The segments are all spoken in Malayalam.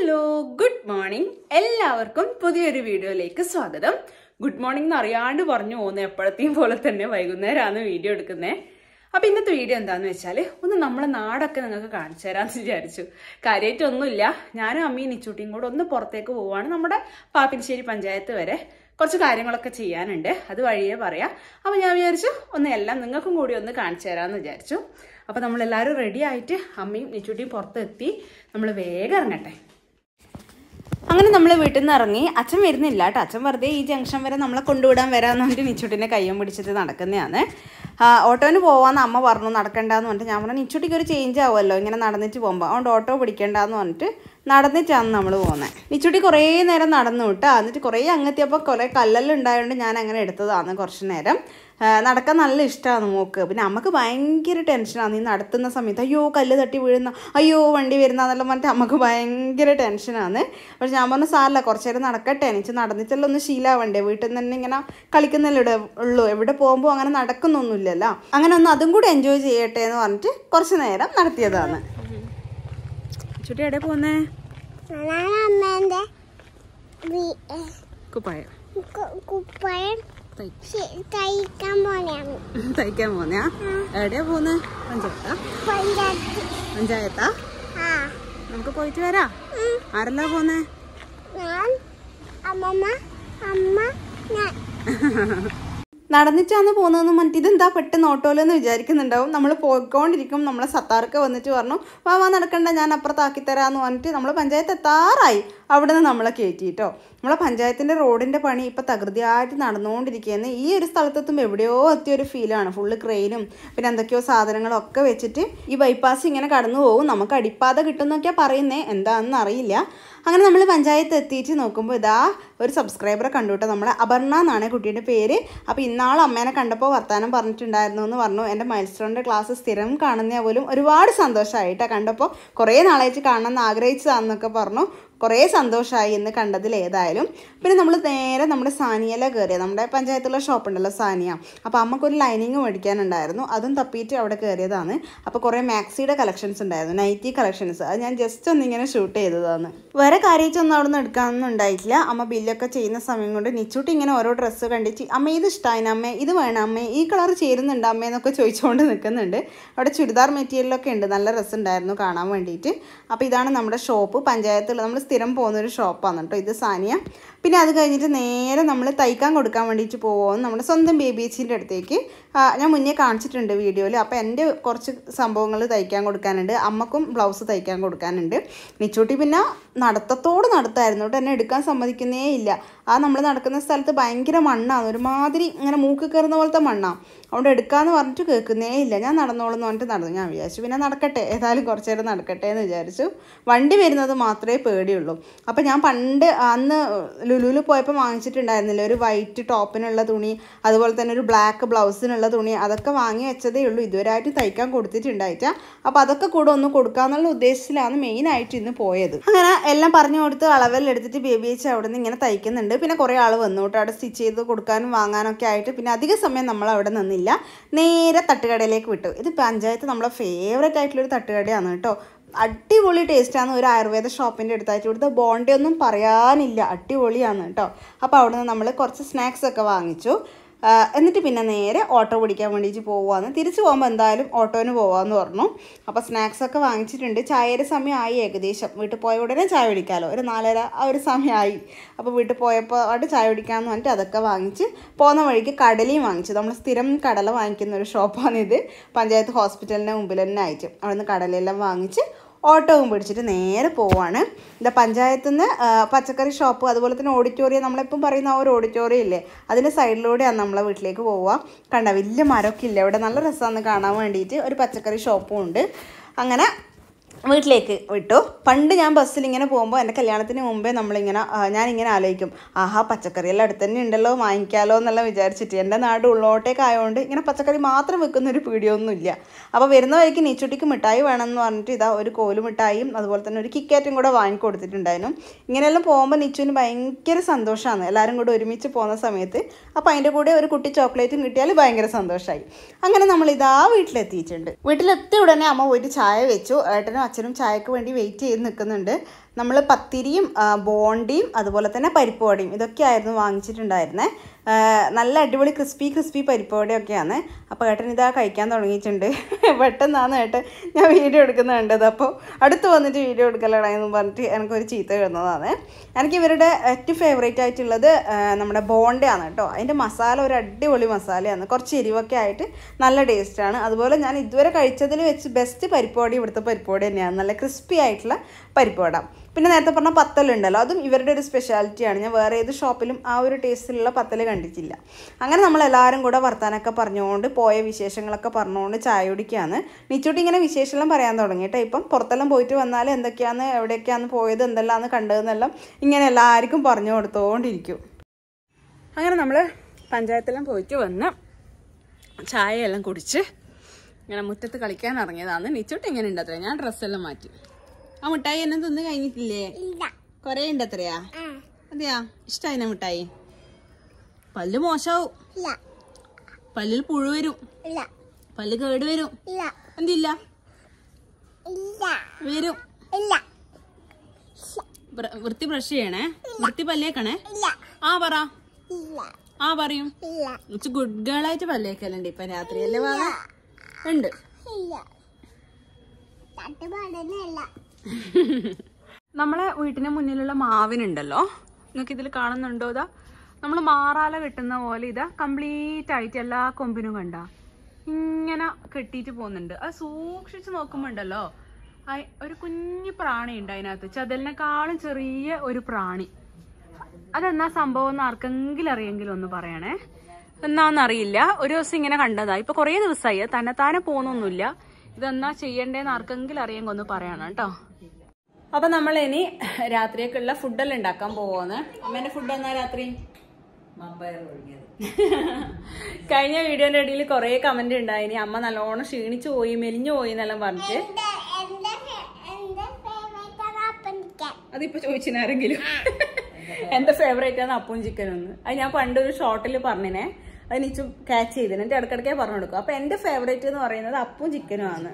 ഹലോ ഗുഡ് മോർണിംഗ് എല്ലാവർക്കും പുതിയൊരു വീഡിയോയിലേക്ക് സ്വാഗതം. ഗുഡ് മോർണിംഗ് എന്ന് അറിയാണ്ട് പറഞ്ഞു പോകുന്നത് എപ്പോഴത്തെയും പോലെ തന്നെ വൈകുന്നേരമാണ് വീഡിയോ എടുക്കുന്നത്. അപ്പൊ ഇന്നത്തെ വീഡിയോ എന്താന്ന് വെച്ചാൽ ഒന്ന് നമ്മളെ നാടൊക്കെ നിങ്ങൾക്ക് കാണിച്ചു തരാമെന്ന് വിചാരിച്ചു. കാര്യമായിട്ടൊന്നുമില്ല, ഞാനും അമ്മയും നിച്ചൂട്ടിയും കൂടെ ഒന്ന് പുറത്തേക്ക് പോവാണ്. നമ്മുടെ പാപ്പിനിശ്ശേരി പഞ്ചായത്ത് വരെ കുറച്ച് കാര്യങ്ങളൊക്കെ ചെയ്യാനുണ്ട്, അത് വഴിയേ പറയാം. അപ്പൊ ഞാൻ വിചാരിച്ചു ഒന്ന് എല്ലാം നിങ്ങൾക്കും കൂടി ഒന്ന് കാണിച്ചു തരാമെന്ന് വിചാരിച്ചു. അപ്പൊ നമ്മളെല്ലാവരും റെഡി ആയിട്ട് അമ്മയും നിച്ചൂട്ടിയും പുറത്തെത്തി. നമ്മൾ വേഗം ഇറങ്ങട്ടെ. അങ്ങനെ നമ്മൾ വീട്ടിൽ നിന്ന് ഇറങ്ങി. അച്ഛൻ വരുന്നില്ല കേട്ടോ, അച്ഛൻ വെറുതെ ഈ ജംഗ്ഷൻ വരെ നമ്മളെ കൊണ്ടുവിടാൻ വരാമെന്ന് പറഞ്ഞിട്ട് നിച്ചൂട്ടിനെ കയ്യും പിടിച്ചിട്ട് നടക്കുന്നതാണ്. ഓട്ടോന് പോവാന്ന് അമ്മ പറഞ്ഞു, നടക്കണ്ടെന്ന് പറഞ്ഞിട്ട് ഞാൻ പറഞ്ഞു നിച്ചൂട്ടിക്ക് ഒരു ചേഞ്ച് ആവുമല്ലോ ഇങ്ങനെ നടന്നിട്ട് പോകുമ്പോൾ, അതുകൊണ്ട് ഓട്ടോ പിടിക്കണ്ടെന്ന് പറഞ്ഞിട്ട് നടന്നിട്ടാണ് നമ്മൾ പോകുന്നത്. നിച്ചൂട്ടി കുറേ നേരം നടന്നു വിട്ടാ, എന്നിട്ട് കുറേ അങ്ങെത്തിയപ്പോൾ കുറേ കല്ലെല്ലാം ഉണ്ടായതുകൊണ്ട് ഞാൻ അങ്ങനെ എടുത്തതാണ് കുറച്ച് നേരം. നടക്കാൻ നല്ല ഇഷ്ടമാണ് മോക്ക്. പിന്നെ അമ്മക്ക് ഭയങ്കര ടെൻഷനാണ് ഈ നടത്തുന്ന സമയത്ത്. അയ്യോ കല്ല് തട്ടി വീഴുന്ന, അയ്യോ വണ്ടി വരുന്നതെല്ലാം പറഞ്ഞിട്ട് അമ്മക്ക് ഭയങ്കര ടെൻഷനാണ്. പക്ഷെ ഞാൻ പറഞ്ഞു സാറില്ല, കുറച്ച് നേരം നടക്കട്ടെ, എനിക്ക് നടന്നിട്ടെല്ലാം ഒന്ന് ശീലമാവണ്ടേ, വീട്ടിൽ നിന്ന് തന്നെ ഇങ്ങനെ കളിക്കുന്നല്ലേ ഉള്ളൂ, എവിടെ പോകുമ്പോൾ അങ്ങനെ നടക്കുന്നൊന്നുമില്ലല്ലോ, അങ്ങനെ ഒന്ന് അതും കൂടി എൻജോയ് ചെയ്യട്ടെ എന്ന് പറഞ്ഞിട്ട് കുറച്ച് നേരം നടത്തിയതാണ്. ചുട്ടി എവിടെ പോന്നേ? തയ്ക്കാൻ പോന്നെയാ? എവിടെയാ പോന്നെ? പഞ്ചായത്താ? നമുക്ക് പോയിട്ട് വരാ. ആരെല്ലാം പോന്നേ? നടന്നിട്ടാണ് പോകുന്നതെന്ന് പറഞ്ഞിട്ട് ഇതെന്താ പെട്ടെന്ന് ഓട്ടോയിലെന്ന് വിചാരിക്കുന്നുണ്ടാവും. നമ്മൾ പോയിക്കൊണ്ടിരിക്കും, നമ്മളെ സത്താർക്ക് വന്നിട്ട് പറഞ്ഞു വാ നടക്കണ്ട, ഞാൻ അപ്പുറത്താക്കി തരാമെന്ന് പറഞ്ഞിട്ട് നമ്മൾ പഞ്ചായത്ത് എത്താറായി. അവിടെ നിന്ന് നമ്മളെ കയറ്റിട്ടോ. നമ്മളെ പഞ്ചായത്തിൻ്റെ റോഡിൻ്റെ പണി ഇപ്പം തകൃതിയായിട്ട് നടന്നുകൊണ്ടിരിക്കുകയെന്ന്. ഈ ഒരു സ്ഥലത്തെത്തുമ്പോൾ എവിടെയോ എത്തിയൊരു ഫീലാണ്. ഫുള്ള് ക്രെയിനും പിന്നെ എന്തൊക്കെയോ സാധനങ്ങളൊക്കെ വെച്ചിട്ട് ഈ ബൈപ്പാസ് ഇങ്ങനെ കടന്നു പോകും. നമുക്ക് അടിപ്പാത കിട്ടുമെന്നൊക്കെയാണ് പറയുന്നത്, എന്താണെന്ന് അറിയില്ല. അങ്ങനെ നമ്മൾ പഞ്ചായത്ത് എത്തിയിട്ട് നോക്കുമ്പോൾ ഇതാ ഒരു സബ്സ്ക്രൈബറെ കണ്ടു കേട്ടോ, നമ്മളെ അപർണ എന്നാണ് കുട്ടിയുടെ പേര്. അപ്പോൾ ഇന്നാൾ അമ്മേനെ കണ്ടപ്പോൾ വർത്താനം പറഞ്ഞിട്ടുണ്ടായിരുന്നു എന്ന് പറഞ്ഞു. എൻ്റെ മൈൽസ്റ്റോണിൻ്റെ ക്ലാസ് സ്ഥിരം കാണുന്ന പോലും ഒരുപാട് സന്തോഷമായിട്ടാണ് കണ്ടപ്പോൾ. കുറേ നാളായിട്ട് കാണണമെന്ന് ആഗ്രഹിച്ചതാണെന്നൊക്കെ പറഞ്ഞു. കുറേ സന്തോഷമായി ഇന്ന് കണ്ടതിൽ ഏതായാലും. പിന്നെ നമ്മൾ നേരെ നമ്മുടെ സാനിയയിലെ കയറിയത്, നമ്മുടെ പഞ്ചായത്തുള്ള ഷോപ്പുണ്ടല്ലോ സാനിയ. അപ്പോൾ അമ്മക്കൊരു ലൈനിങ് മേടിക്കാനുണ്ടായിരുന്നു, അതും തപ്പിയിട്ട് അവിടെ കയറിയതാണ്. അപ്പോൾ കുറേ മാക്സിയുടെ കളക്ഷൻസ് ഉണ്ടായിരുന്നു, നൈറ്റി കളക്ഷൻസ്. അത് ഞാൻ ജസ്റ്റ് ഒന്നിങ്ങനെ ഷൂട്ട് ചെയ്തതാണ്. വേറെ കാര്യമായിട്ടൊന്നും അവിടെ നിന്ന് എടുക്കാനൊന്നും ഉണ്ടായിട്ടില്ല. അമ്മ ബില്ലൊക്കെ ചെയ്യുന്ന സമയം കൊണ്ട് നിച്ചൂട്ടി ഇങ്ങനെ ഓരോ ഡ്രസ്സ് കണ്ടിട്ട് അമ്മ ഇത് ഇഷ്ടമായി അമ്മേ, ഇത് വേണം അമ്മേ, ഈ കളർ ചേരുന്നുണ്ട് അമ്മേ എന്നൊക്കെ ചോദിച്ചുകൊണ്ട് നിൽക്കുന്നുണ്ട്. അവിടെ ചുരിദാർ മെറ്റീരിയലൊക്കെ ഉണ്ട്, നല്ല രസമുണ്ടായിരുന്നു കാണാൻ വേണ്ടിയിട്ട്. അപ്പോൾ ഇതാണ് നമ്മുടെ ഷോപ്പ്, പഞ്ചായത്തുള്ള നമ്മൾ സ്ഥിരം പോകുന്നൊരു ഷോപ്പാണ് കേട്ടോ ഇത് സാനിയ. പിന്നെ അത് കഴിഞ്ഞിട്ട് നേരെ നമ്മൾ തയ്ക്കാൻ കൊടുക്കാൻ വേണ്ടിയിട്ട് പോകും നമ്മുടെ സ്വന്തം ബേബിച്ചിൻ്റെ അടുത്തേക്ക്. ഞാൻ മുന്നേ കാണിച്ചിട്ടുണ്ട് വീഡിയോയിൽ. അപ്പോൾ എൻ്റെ കുറച്ച് സംഭവങ്ങൾ തയ്ക്കാൻ കൊടുക്കാനുണ്ട്, അമ്മക്കും ബ്ലൗസ് തയ്ക്കാൻ കൊടുക്കാനുണ്ട്. നിച്ചൂട്ടി പിന്നെ നടത്തത്തോട് നടത്തായിരുന്നു കേട്ടോ, എന്നെ എടുക്കാൻ സമ്മതിക്കുന്നേ ഇല്ല. ആ നമ്മൾ നടക്കുന്ന സ്ഥലത്ത് ഭയങ്കര മണ്ണാണ്, ഒരുമാതിരി ഇങ്ങനെ മൂക്ക് കയറുന്ന പോലത്തെ മണ്ണാണ്. അതുകൊണ്ട് എടുക്കാമെന്ന് പറഞ്ഞിട്ട് കേൾക്കുന്നേ ഇല്ല. ഞാൻ നടന്നോളെന്ന് പറഞ്ഞിട്ട് നടന്നു. ഞാൻ വിചാരിച്ചു പിന്നെ നടക്കട്ടെ, ഏതായാലും കുറച്ച് നേരം നടക്കട്ടെ എന്ന് വിചാരിച്ചു. വണ്ടി വരുന്നത് മാത്രമേ പേടിയുള്ളൂ. അപ്പോൾ ഞാൻ പണ്ട് അന്ന് ലുലുവിൽ പോയപ്പോൾ വാങ്ങിച്ചിട്ടുണ്ടായിരുന്നില്ല ഒരു വൈറ്റ് ടോപ്പിനുള്ള തുണി, അതുപോലെ തന്നെ ഒരു ബ്ലാക്ക് ബ്ലൗസിനുള്ള തുണി, അതൊക്കെ വാങ്ങി വെച്ചതേ ഉള്ളൂ, ഇതുവരെയായിട്ട് തയ്ക്കാൻ കൊടുത്തിട്ടുണ്ടായിട്ടാ. അപ്പോൾ അതൊക്കെ കൂടെ ഒന്ന് കൊടുക്കാന്നുള്ള ഉദ്ദേശത്തിലാണ് മെയിനായിട്ട് ഇന്ന് പോയത്. അങ്ങനെ എല്ലാം പറഞ്ഞു കൊടുത്ത് അളവെല്ലാം എടുത്തിട്ട് ബേബി വെച്ച് അവിടെ നിന്ന് ഇങ്ങനെ തയ്ക്കുന്നുണ്ട്. പിന്നെ കുറേ ആൾ വന്നു കേട്ടോ അവിടെ സ്റ്റിച്ച് ചെയ്ത് കൊടുക്കാനും വാങ്ങാനൊക്കെ ആയിട്ട്. പിന്നെ അധിക സമയം നമ്മൾ അവിടെ നിന്നില്ല, നേരെ തട്ടുകടയിലേക്ക് വിട്ടു. ഇത് പഞ്ചായത്ത് നമ്മളെ ഫേവറേറ്റ് ആയിട്ടുള്ളൊരു തട്ടുകടയാണ് കേട്ടോ. അടിപൊളി ടേസ്റ്റാണ്. ഒരു ആയുർവേദ ഷോപ്പിൻ്റെ അടുത്തായിട്ട് ഇവിടുത്തെ ബോണ്ടി ഒന്നും പറയാനില്ല, അടിപൊളിയാണ് കേട്ടോ. അപ്പോൾ അവിടെ നിന്ന് നമ്മൾ കുറച്ച് സ്നാക്സ് ഒക്കെ വാങ്ങിച്ചു. എന്നിട്ട് പിന്നെ നേരെ ഓട്ടോ പിടിക്കാൻ വേണ്ടിയിട്ട് പോവുകയാണ്. തിരിച്ചു പോകുമ്പോൾ എന്തായാലും ഓട്ടോന് പോകാമെന്ന് പറഞ്ഞു. അപ്പോൾ സ്നാക്സൊക്കെ വാങ്ങിച്ചിട്ടുണ്ട്. ചായയുടെ സമയമായി ഏകദേശം. വീട്ടിൽ പോയ ഉടനെ ചായ കുടിക്കാമല്ലോ, ഒരു 4:30 ആ ഒരു സമയമായി. അപ്പോൾ വീട്ടിൽ പോയപ്പോൾ അവിടെ ചായ കുടിക്കാമെന്ന് പറഞ്ഞിട്ട് അതൊക്കെ വാങ്ങിച്ച് പോകുന്ന വഴിക്ക് കടലയും വാങ്ങിച്ചു. നമ്മൾ സ്ഥിരം കടല വാങ്ങിക്കുന്ന ഒരു ഷോപ്പാണിത്, പഞ്ചായത്ത് ഹോസ്പിറ്റലിൻ്റെ മുമ്പിൽ തന്നെ ആയിട്ട്. അവിടെ നിന്ന് കടലയെല്ലാം വാങ്ങിച്ച് ഓട്ടോവും പിടിച്ചിട്ട് നേരെ പോവാണ്. ഇത് പഞ്ചായത്തിൽ നിന്ന് പച്ചക്കറി ഷോപ്പ്, അതുപോലെ തന്നെ ഓഡിറ്റോറിയം, നമ്മളിപ്പം പറയുന്ന ആ ഒരു ഓഡിറ്റോറിയം ഇല്ലേ, അതിൻ്റെ സൈഡിലൂടെയാണ് നമ്മളെ വീട്ടിലേക്ക് പോവുക. കണ്ട വലിയ മരമൊക്കെ ഇല്ല ഇവിടെ, നല്ല രസമാണ് കാണാൻ വേണ്ടിയിട്ട്. ഒരു പച്ചക്കറി ഷോപ്പും ഉണ്ട്. അങ്ങനെ വീട്ടിലേക്ക് വിട്ടു. പണ്ട് ഞാൻ ബസ്സിൽ ഇങ്ങനെ പോകുമ്പോൾ എൻ്റെ കല്യാണത്തിന് മുമ്പേ ഞാനിങ്ങനെ ആലോചിക്കും, ആഹാ പച്ചക്കറിയെല്ലാം അടുത്ത് തന്നെ ഉണ്ടല്ലോ, വാങ്ങിക്കാമല്ലോ എന്നെല്ലാം വിചാരിച്ചിട്ട്. എൻ്റെ നാട് ഉള്ളോട്ടേക്ക് ആയതുകൊണ്ട് ഇങ്ങനെ പച്ചക്കറി മാത്രം വെക്കുന്നൊരു പീടിയൊന്നുമില്ല. അപ്പോൾ വരുന്ന വഴിക്ക് നീച്ചുട്ടിക്ക് മിഠായി വേണമെന്ന് പറഞ്ഞിട്ട് ഇതാ ഒരു കോല് മിഠായിയും അതുപോലെ തന്നെ ഒരു കിക്കറ്റും കൂടെ വാങ്ങിക്കൊടുത്തിട്ടുണ്ടായിരുന്നു. ഇങ്ങനെയെല്ലാം പോകുമ്പോൾ നിച്ചുവിന് ഭയങ്കര സന്തോഷമാണ്, എല്ലാവരും കൂടെ ഒരുമിച്ച് പോകുന്ന സമയത്ത്. അപ്പോൾ അതിൻ്റെ കൂടെ ഒരു കുട്ടി ചോക്ലേറ്റും കിട്ടിയാൽ ഭയങ്കര സന്തോഷമായി. അങ്ങനെ നമ്മളിതാ വീട്ടിലെത്തിയിട്ടുണ്ട്. വീട്ടിലെത്തിയ ഉടനെ അമ്മ പോയിട്ട് ചായ വെച്ചു. ഏട്ടനും അച്ഛനും ചായക്ക് വേണ്ടി വെയിറ്റ് ചെയ്ത് നിൽക്കുന്നുണ്ട്. നമ്മൾ പത്തിരിയും ബോണ്ടിയും അതുപോലെ തന്നെ പരിപ്പ് വടയും ഇതൊക്കെയായിരുന്നു വാങ്ങിച്ചിട്ടുണ്ടായിരുന്നത്. നല്ല അടിപൊളി ക്രിസ്പി പരിപ്പ് വടയൊക്കെയാണ്. അപ്പോൾ ഏട്ടൻ ഇതാ കഴിക്കാൻ തുടങ്ങിയിട്ടുണ്ട്. പെട്ടെന്നാണ് ഏട്ടൻ ഞാൻ വീഡിയോ എടുക്കുന്നത് കണ്ടത്. അപ്പോൾ അടുത്ത് വന്നിട്ട് വീഡിയോ എടുക്കലാണെന്ന് പറഞ്ഞിട്ട് എനിക്കൊരു ചീത്ത എഴുതുന്നതാണ്. എനിക്ക് ഇവരുടെ ഏറ്റവും ഫേവറേറ്റ് ആയിട്ടുള്ളത് നമ്മുടെ ബോണ്ടയാണ് കേട്ടോ. അതിൻ്റെ മസാല ഒരു അടിപൊളി മസാലയാണ്, കുറച്ച് എരിവൊക്കെ ആയിട്ട് നല്ല ടേസ്റ്റാണ്. അതുപോലെ ഞാൻ ഇതുവരെ കഴിച്ചതിൽ വെച്ച് ബെസ്റ്റ് പരിപ്പ് വട ഇവിടുത്തെ പരിപ്പ് വട തന്നെയാണ്, നല്ല ക്രിസ്പി ആയിട്ടുള്ള പരിപ്പ് വട. പിന്നെ നേരത്തെ പറഞ്ഞ പത്തലുണ്ടല്ലോ, അതും ഇവരുടെ ഒരു സ്പെഷ്യാലിറ്റിയാണ്. ഞാൻ വേറെ ഏത് ഷോപ്പിലും ആ ഒരു ടേസ്റ്റിലുള്ള പത്തൽ കണ്ടിട്ടില്ല. അങ്ങനെ നമ്മളെല്ലാവരും കൂടെ വർത്താനൊക്കെ പറഞ്ഞുകൊണ്ട് പോയ വിശേഷങ്ങളൊക്കെ പറഞ്ഞുകൊണ്ട് ചായ കുടിക്കുകയാണ്. നിച്ചൂട്ടി ഇങ്ങനെ വിശേഷമെല്ലാം പറയാൻ തുടങ്ങി കേട്ടോ. ഇപ്പം പുറത്തെല്ലാം പോയിട്ട് വന്നാൽ എന്തൊക്കെയാണ്, എവിടെയൊക്കെയാണ് പോയത്, എന്തെല്ലാമാണ് കണ്ടതെന്നെല്ലാം ഇങ്ങനെ എല്ലാവർക്കും പറഞ്ഞു കൊടുത്തുകൊണ്ടിരിക്കും. അങ്ങനെ നമ്മൾ പഞ്ചായത്തെല്ലാം പോയിട്ട് വന്ന് ചായയെല്ലാം കുടിച്ച് ഇങ്ങനെ മുറ്റത്ത് കളിക്കാൻ ഇറങ്ങിയതാണ്. നിച്ചൂട്ടി ഇങ്ങനെ ഉണ്ട് അത്രേ. ഞാൻ ഡ്രസ്സെല്ലാം മാറ്റി. ആ മിഠായി എന്നെ തിന്ന് കഴിഞ്ഞിട്ടില്ലേ? കൊറേ ഉണ്ട് അത്രയാ? അതെയാ? ഇഷ്ടായിന മിഠായി? പല്ല് മോശാവും, പല്ലിൽ പുഴു വരും, പല്ല് കേട് വരും. എന്തില്ല വരും. വൃത്തി ബ്രഷ് ചെയ്യണേ, വൃത്തി പല്ലേക്കണേ. ആ പറ, ആ പറയും. ഗുഡ് ഗേൾ ആയിട്ട് പല്ലേക്കലുണ്ട് ഇപ്പൊ രാത്രിയല്ലേ? വാ ഉണ്ട്. നമ്മളെ വീട്ടിന് മുന്നിലുള്ള മാവിനുണ്ടല്ലോ, നിങ്ങൾക്ക് ഇതിൽ കാണുന്നുണ്ടോ? ഇതാ നമ്മൾ മാറാല കെട്ടുന്ന പോലെ ഇതാ കംപ്ലീറ്റ് ആയിട്ട് എല്ലാ കൊമ്പിനും കണ്ട ഇങ്ങനെ കെട്ടിയിട്ട് പോകുന്നുണ്ട്. അത് സൂക്ഷിച്ച് നോക്കുമ്പോ ഉണ്ടല്ലോ ഒരു കുഞ്ഞു പ്രാണി ഉണ്ട് അതിനകത്ത്, ചതലിനെക്കാളും ചെറിയ ഒരു പ്രാണി. അതെന്നാ സംഭവം എന്ന് ആർക്കെങ്കിലും അറിയെങ്കിലും ഒന്ന് പറയണേ. എന്നാന്നറിയില്ല, ഒരു ദിവസം ഇങ്ങനെ കണ്ടതാ. ഇപ്പൊ കുറേ ദിവസമായി, തന്നെത്താനെ പോകുന്നൊന്നുമില്ല. ഇതെന്നാ ചെയ്യണ്ടേന്ന് ആർക്കെങ്കിലും അറിയെങ്കിൽ ഒന്ന് പറയണം കേട്ടോ. അപ്പൊ നമ്മൾ ഇനി രാത്രിയൊക്കെയുള്ള ഫുഡെല്ലാം ഉണ്ടാക്കാൻ പോവാന്ന്. അമ്മേന്റെ ഫുഡ് എന്നാ രാത്രി? കഴിഞ്ഞ വീഡിയോന്റെ ഇടയിൽ കുറെ കമന്റ് ഉണ്ടായിനി, അമ്മ നല്ലോണം ക്ഷീണിച്ചു പോയി, മെലിഞ്ഞു പോയി എന്നെല്ലാം പറഞ്ഞിട്ട്. അതിപ്പോ ചോദിച്ചിനാരെങ്കിലും എന്റെ ഫേവറേറ്റ് ആണ് അപ്പവും ചിക്കനും എന്ന്. അത് ഞാൻ പണ്ടൊരു ഷോർട്ടിൽ പറഞ്ഞിനെ, അത് നീച്ചു ക്യാച്ച് ചെയ്തിന്, എന്നിട്ട് ഇടക്കിടക്കേ പറഞ്ഞു കൊടുക്കും. അപ്പൊ എന്റെ ഫേവറേറ്റ് എന്ന് പറയുന്നത് അപ്പവും ചിക്കനും ആണ്.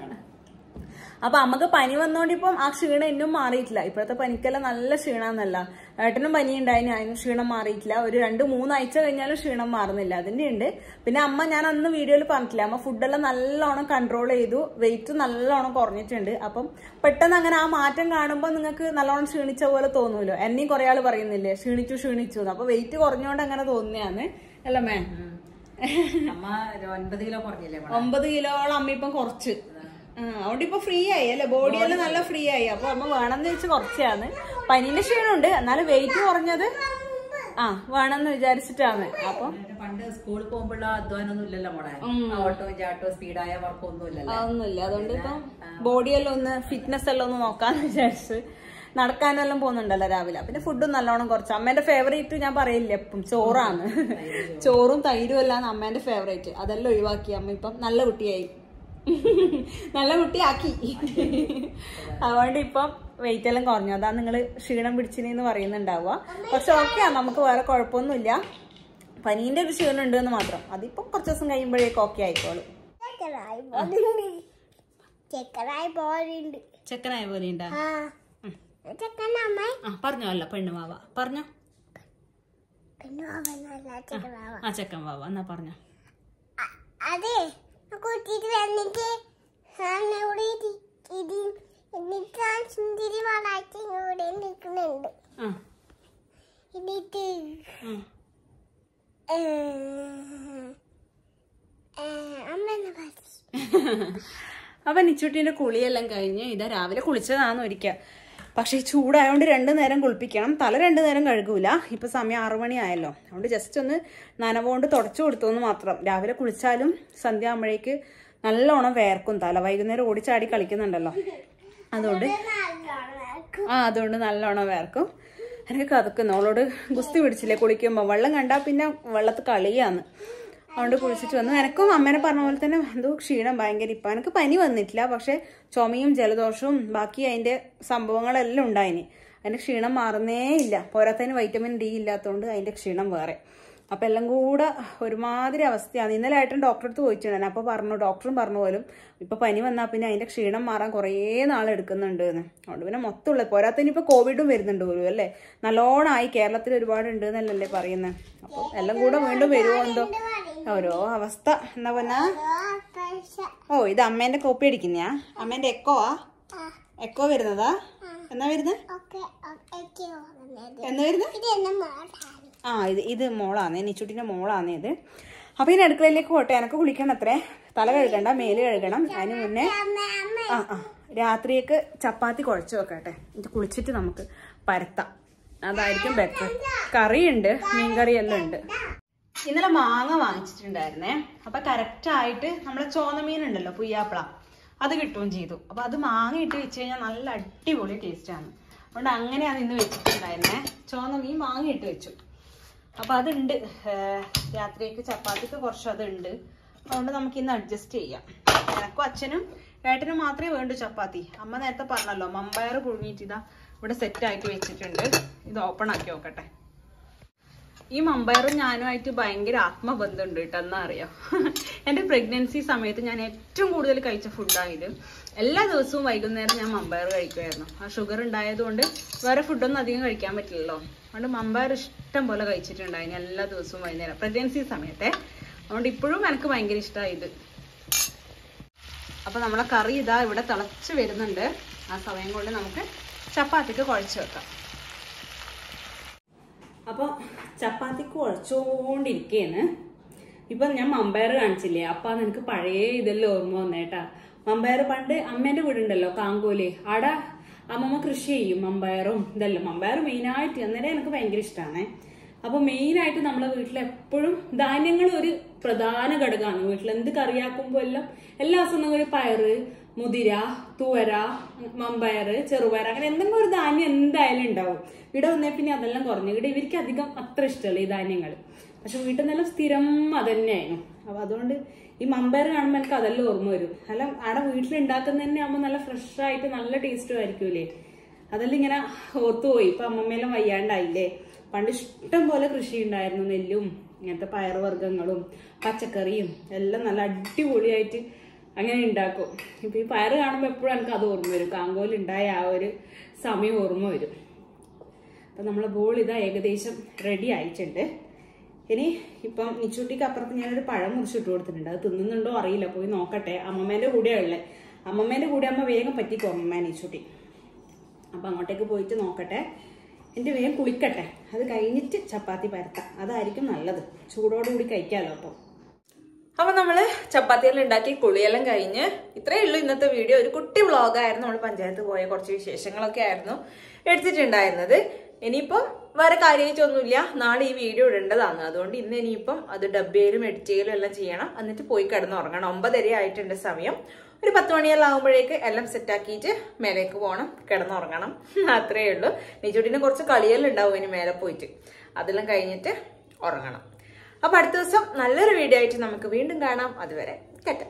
അപ്പൊ അമ്മക്ക് പനി വന്നോണ്ടിപ്പം ആ ക്ഷീണം ഇന്നും മാറിയിട്ടില്ല. ഇപ്പോഴത്തെ പനിക്കെല്ലാം നല്ല ക്ഷീണമെന്നല്ല, ഏട്ടനും പനി ഉണ്ടായിന്, അതിനും ക്ഷീണം മാറിയിട്ടില്ല. ഒരു 2-3 ആഴ്ച കഴിഞ്ഞാലും ക്ഷീണം മാറുന്നില്ല, അതിന്റെ ഉണ്ട്. പിന്നെ അമ്മ, ഞാൻ അന്ന് വീഡിയോയിൽ പറഞ്ഞിട്ടില്ല, അമ്മ ഫുഡെല്ലാം നല്ലോണം കൺട്രോൾ ചെയ്തു, വെയിറ്റ് നല്ലോണം കുറഞ്ഞിട്ടുണ്ട്. അപ്പം പെട്ടെന്ന് അങ്ങനെ ആ മാറ്റം കാണുമ്പോൾ നിങ്ങൾക്ക് നല്ലോണം ക്ഷീണിച്ച പോലെ തോന്നൂലോ. എന്നെയും കുറെ ആള് പറയുന്നില്ലേ ക്ഷീണിച്ചു. അപ്പൊ വെയിറ്റ് കുറഞ്ഞോണ്ട് അങ്ങനെ തോന്നിയാന്ന് അല്ലേ മേ? 9 കിലോ കുറഞ്ഞില്ലേ? 9 കിലോളം അമ്മ ഇപ്പം കുറച്ച്. അതുകൊണ്ട് ഇപ്പൊ ഫ്രീ ആയി അല്ലെ, ബോഡിയെല്ലാം നല്ല ഫ്രീ ആയി. അപ്പൊ അമ്മ വേണമെന്ന് വെച്ച് കുറച്ചാണ്. പനീന്റെ ക്ഷീണമുണ്ട്, എന്നാലും വെയിറ്റ് കുറഞ്ഞത് വേണമെന്ന് വിചാരിച്ചിട്ടാണ്. അപ്പൊ പണ്ട് സ്കൂളിൽ പോകുമ്പോഴുള്ള അധ്വാനൊന്നും ഇല്ലല്ലോ മോളെ, ഓട്ടോ ചാട്ടോ സ്പീഡായ വർക്കൊന്നും ഇല്ലല്ലോ. അതൊന്നുമില്ല. അതുകൊണ്ട് ഇപ്പൊ ബോഡിയെല്ലാം ഒന്ന് ഫിറ്റ്നസ് എല്ലാം ഒന്ന് നോക്കാന്ന് വിചാരിച്ച് നടക്കാനെല്ലാം പോകുന്നുണ്ടല്ലോ രാവിലെ. പിന്നെ ഫുഡും നല്ലോണം കുറച്ച്. അമ്മേന്റെ ഫേവറേറ്റ് ഞാൻ പറയില്ല എപ്പം ചോറാണ്. ചോറും തൈരും എല്ലാം അമ്മേന്റെ ഫേവറേറ്റ്. അതെല്ലാം ഒഴിവാക്കി അമ്മ ഇപ്പം നല്ല കുട്ടിയായി, നല്ല കുട്ടിയാക്കി. അതുകൊണ്ട് ഇപ്പം വെയിറ്റ് എല്ലാം കുറഞ്ഞു. അതാ നിങ്ങള് ക്ഷീണം പിടിച്ചിനെന്ന് പറയുന്നുണ്ടാവുക. പക്ഷെ ഓക്കെ, നമുക്ക് വേറെ കുഴപ്പമൊന്നുമില്ല. പനീന്റെ ഒരു ക്ഷീണം ഉണ്ട് എന്ന് മാത്രം. അതിപ്പം കുറച്ച് ദിവസം കഴിയുമ്പോഴേക്കും ഓക്കെ ആയിക്കോളും. ചെക്കനായ പോലെ ഉണ്ടാ? പറഞ്ഞോ അല്ല പെണ്ണു വാവ പറഞ്ഞോ. ചെക്കൻ വാവ എന്നാ പറഞ്ഞോ. അപ്പൊ നിച്ചുട്ടിന്റെ കുളിയെല്ലാം കഴിഞ്ഞ് ഇതാ രാവിലെ കുളിച്ചതാന്ന് ഒരിക്കൽ. പക്ഷെ ഈ ചൂടായതുകൊണ്ട് 2 നേരം കുളിപ്പിക്കണം. തല 2 നേരം കഴുകൂല. ഇപ്പൊ സമയം 6 മണി ആയല്ലോ. അതുകൊണ്ട് ജസ്റ്റ് ഒന്ന് നനവുകൊണ്ട് തുടച്ചു കൊടുത്തോന്ന് മാത്രം. രാവിലെ കുളിച്ചാലും സന്ധ്യ ആകുമ്പോഴേക്ക് നല്ലോണം വേർക്കും തല. വൈകുന്നേരം ഓടിച്ചാടി കളിക്കുന്നുണ്ടല്ലോ, അതുകൊണ്ട് അതുകൊണ്ട് നല്ലോണം വേർക്കും. എനിക്ക് കഥക്കുന്നു. അവളോട് ഗുസ്തി പിടിച്ചില്ലേ കുളിക്കുമ്പോൾ, വെള്ളം കണ്ടാൽ പിന്നെ വെള്ളത്തിൽ കളിയാന്ന്. അതുകൊണ്ട് കുളിച്ചിട്ട് വന്നു. എനക്കും അമ്മേനെ പറഞ്ഞ പോലെ തന്നെ എന്തോ ക്ഷീണം ഭയങ്കര. ഇപ്പം എനിക്ക് പനി വന്നിട്ടില്ല, പക്ഷെ ചുമയും ജലദോഷവും ബാക്കി അതിൻ്റെ സംഭവങ്ങളെല്ലാം ഉണ്ടായിന്. അതിൻ്റെ ക്ഷീണം മാറുന്നേ ഇല്ല. പോരാത്തതിന് വൈറ്റമിൻ ഡി ഇല്ലാത്തതുകൊണ്ട് അതിൻ്റെ ക്ഷീണം വേറെ. അപ്പം എല്ലാം കൂടെ ഒരുമാതിരി അവസ്ഥയാണ്. ഇന്നലെ ഏട്ടൻ ഡോക്ടറെ അടുത്ത് ചോദിച്ചിട്ടുണ്ടായിരുന്നു. അപ്പോൾ ഡോക്ടറും പറഞ്ഞു പോലും ഇപ്പം പനി വന്നാൽ പിന്നെ അതിൻ്റെ ക്ഷീണം മാറാൻ കുറേ നാളെടുക്കുന്നുണ്ട് എന്ന്. അതുകൊണ്ട് പിന്നെ മൊത്തമുള്ള പോരാത്തതിന് ഇപ്പോൾ കോവിഡും വരുന്നുണ്ട് പോലും അല്ലേ. നല്ലോണമായി കേരളത്തിൽ ഒരുപാട് ഉണ്ട് എന്നല്ലേ പറയുന്നത്. അപ്പം എല്ലാം കൂടെ വീണ്ടും വരുമോ എന്തോ ഓരോ അവസ്ഥ. എന്നാ പിന്നെ ഇത് അമ്മേൻ്റെ കോപ്പി അടിക്കുന്നയാ? അമ്മേൻ്റെ എക്കോ വരുന്നതാ? എന്നാ വരുന്നത്? എന്നാ വരുന്നത്? ഇത് മോളാന്നേ, നിച്ചുട്ടിന്റെ മോളാന്നേ ഇത്. അപ്പൊ ഇനി അടുക്കളയിലേക്ക് പോട്ടെ. എനക്ക് കുളിക്കണം അത്രേ. തല കഴുകണ്ട, മേല് കഴുകണം. അതിന് മുന്നേ രാത്രിയേക്ക് ചപ്പാത്തി കുഴച്ച് വെക്കട്ടെ. ഇത് കുളിച്ചിട്ട് നമുക്ക് പരത്താം, അതായിരിക്കും ബെറ്റർ. കറിയുണ്ട്, മീൻകറി എല്ലാം ഉണ്ട്. ഇന്നലെ മാങ്ങ വാങ്ങിച്ചിട്ടുണ്ടായിരുന്നേ. അപ്പൊ കറക്റ്റായിട്ട് നമ്മളെ ചോന്ന മീൻ ഉണ്ടല്ലോ, പുയ്യാപ്പിള, അത് കിട്ടുകയും ചെയ്തു. അപ്പൊ അത് മാങ്ങ ഇട്ട് വെച്ച് കഴിഞ്ഞാൽ നല്ല അടിപൊളി ടേസ്റ്റാണ്. അതുകൊണ്ട് അങ്ങനെയാണ് ഇന്ന് വെച്ചിട്ടുണ്ടായിരുന്നേ. ചോന്ന മീൻ മാങ്ങ ഇട്ട് വെച്ചു. അപ്പൊ അതുണ്ട്. രാത്രിയേക്ക് ചപ്പാത്തിക്ക് കുറച്ച് അതുണ്ട്. അതുകൊണ്ട് നമുക്ക് ഇന്ന് അഡ്ജസ്റ്റ് ചെയ്യാം. എനക്കും അച്ഛനും ഏട്ടനും മാത്രമേ വേണ്ടൂ ചപ്പാത്തി. അമ്മ നേരത്തെ പറഞ്ഞല്ലോ മമ്പയർ പുഴുങ്ങിയിട്ട് ഇതാ ഇവിടെ സെറ്റാക്കി വെച്ചിട്ടുണ്ട്. ഇത് ഓപ്പൺ ആക്കി നോക്കട്ടെ. ഈ മമ്പയറും ഞാനുമായിട്ട് ഭയങ്കര ആത്മബന്ധമുണ്ട് കേട്ടോ. എന്നാ അറിയാം, എൻ്റെ പ്രഗ്നൻസി സമയത്ത് ഞാൻ ഏറ്റവും കൂടുതൽ കഴിച്ച ഫുഡാണ് ഇത്. എല്ലാ ദിവസവും വൈകുന്നേരം ഞാൻ മമ്പയർ കഴിക്കുമായിരുന്നു. ആ ഷുഗർ ഉണ്ടായതുകൊണ്ട് വേറെ ഫുഡൊന്നും അധികം കഴിക്കാൻ പറ്റില്ലല്ലോ. അതുകൊണ്ട് മമ്പയർ ഇഷ്ടം പോലെ കഴിച്ചിട്ടുണ്ടായിരുന്നു എല്ലാ ദിവസവും വൈകുന്നേരം പ്രഗ്നൻസി സമയത്തെ. അതുകൊണ്ട് ഇപ്പോഴും എനിക്ക് ഭയങ്കര ഇഷ്ടമായി ഇത്. അപ്പോൾ നമ്മളെ കറി ഇതാ ഇവിടെ തിളച്ച് വരുന്നുണ്ട്. ആ സമയം കൊണ്ട് നമുക്ക് ചപ്പാത്തിക്ക് കുഴച്ച് വെക്കാം. അപ്പോൾ ചപ്പാത്തിക്ക് കുഴച്ചുകൊണ്ടിരിക്കുകയാണ്. ഇപ്പം ഞാൻ മമ്പയർ കാണിച്ചില്ലേ, അപ്പം എനിക്ക് പഴയ ഇതെല്ലാം ഓർമ്മ വന്നേട്ടാ. മമ്പയർ പണ്ട് അമ്മേൻ്റെ വീടുണ്ടല്ലോ കാങ്കോല്, അവിടെ അമ്മമ്മ കൃഷി ചെയ്യും മമ്പയറും ഇതെല്ലാം. മമ്പയർ മെയിനായിട്ട് അന്നേരം എനിക്ക് ഭയങ്കര ഇഷ്ടമാണ്. അപ്പോൾ മെയിനായിട്ട് നമ്മളെ വീട്ടിൽ എപ്പോഴും ധാന്യങ്ങൾ ഒരു പ്രധാന ഘടകമാണ്. വീട്ടിൽ എന്ത് കറിയാക്കുമ്പോൾ എല്ലാ ദിവസവും ഒരു പയറ്, മുതിര, തുവര, മമ്പയർ, ചെറുപയർ, അങ്ങനെ എന്തെങ്കിലും ഒരു ധാന്യം എന്തായാലും ഉണ്ടാവും. ഇവിടെ വന്നേ പിന്നെ അതെല്ലാം കുറഞ്ഞു. ഇവിടെ ഇവർക്ക് അധികം അത്ര ഇഷ്ടമല്ല ഈ ധാന്യങ്ങൾ. പക്ഷെ വീട്ടിൽ നിന്നെല്ലാം സ്ഥിരം അതന്നെയായിരുന്നു. അപ്പൊ അതുകൊണ്ട് ഈ മമ്പയർ കാണുമ്പോൾ എനിക്ക് അതെല്ലാം ഓർമ്മ വരും. അല്ല അവിടെ വീട്ടിലുണ്ടാക്കുന്ന തന്നെ ആകുമ്പോൾ നല്ല ഫ്രഷായിട്ട് നല്ല ടേസ്റ്റും ആയിരിക്കൂലേ. അതെല്ലാം ഇങ്ങനെ ഓർത്തുപോയി. ഇപ്പൊ അമ്മമ്മയെല്ലാം വയ്യാണ്ടായില്ലേ. പണ്ട് ഇഷ്ടം പോലെ കൃഷി ഉണ്ടായിരുന്നു. നെല്ലും ഇങ്ങനത്തെ പയറുവർഗ്ഗങ്ങളും പച്ചക്കറിയും എല്ലാം നല്ല അടിപൊളിയായിട്ട് അങ്ങനെ ഉണ്ടാക്കും. ഇപ്പൊ ഈ പയറ് കാണുമ്പോൾ എപ്പോഴും എനിക്ക് അത് ഓർമ്മ വരും. കാങ്കോലുണ്ടായ ആ ഒരു സമയം ഓർമ്മ വരും. അപ്പൊ നമ്മളെ ബോൾ ഇതാ ഏകദേശം റെഡി ആയിട്ടുണ്ട്. ഇനി ഇപ്പം നിച്ചൂട്ടിക്ക് അപ്പുറത്ത് ഞാനൊരു പഴം മുറിച്ചിട്ട് കൊടുത്തിട്ടുണ്ട്. അത് തിന്നുന്നുണ്ടോ അറിയില്ല, പോയി നോക്കട്ടെ. അമ്മമ്മേൻ്റെ കൂടെയാണ് ഉള്ളത്. അമ്മമ്മേൻ്റെ കൂടെ അമ്മ വേഗം പറ്റിക്കും അമ്മമ്മ നിച്ചൂട്ടി. അപ്പം അങ്ങോട്ടേക്ക് പോയിട്ട് നോക്കട്ടെ. എൻ്റെ വേഗം കുളിക്കട്ടെ. അത് കഴിഞ്ഞിട്ട് ചപ്പാത്തി പരത്താം, അതായിരിക്കും നല്ലത്. ചൂടോടുകൂടി കഴിക്കാമല്ലോ. അപ്പം നമ്മൾ ചപ്പാത്തിയെല്ലാം ഉണ്ടാക്കി കുളിയെല്ലാം കഴിഞ്ഞ് ഇത്രയേ ഉള്ളൂ ഇന്നത്തെ വീഡിയോ. ഒരു കുട്ടി വ്ളോഗായിരുന്നു. നമ്മൾ പഞ്ചായത്ത് പോയ കുറച്ച് വിശേഷങ്ങളൊക്കെ ആയിരുന്നു എടുത്തിട്ടുണ്ടായിരുന്നത്. ഇനിയിപ്പം വേറെ കാര്യമായിട്ടൊന്നുമില്ല. നാളെ ഈ വീഡിയോ ഇടേണ്ടതാണ്. അതുകൊണ്ട് ഇന്ന് ഇനിയിപ്പം അത് ഡബ്ബയിലും എഡിറ്റ് ചെയ്യലും എല്ലാം ചെയ്യണം. എന്നിട്ട് പോയി കിടന്നുറങ്ങണം. 9:30 ആയിട്ടുണ്ട് സമയം. ഒരു 10 മണിയെല്ലാം ആകുമ്പോഴേക്ക് എല്ലാം സെറ്റാക്കിയിട്ട് മേലേക്ക് പോകണം, കിടന്നുറങ്ങണം. അത്രയേ ഉള്ളൂ. നിജുട്ടിന് കുറച്ച് കളിയെല്ലാം ഉണ്ടാവും ഇനി മേലെ പോയിട്ട്. അതെല്ലാം കഴിഞ്ഞിട്ട് ഉറങ്ങണം. അപ്പൊ അടുത്ത ദിവസം നല്ലൊരു വീഡിയോ ആയിട്ട് നമുക്ക് വീണ്ടും കാണാം. അതുവരെ ടാറ്റാ.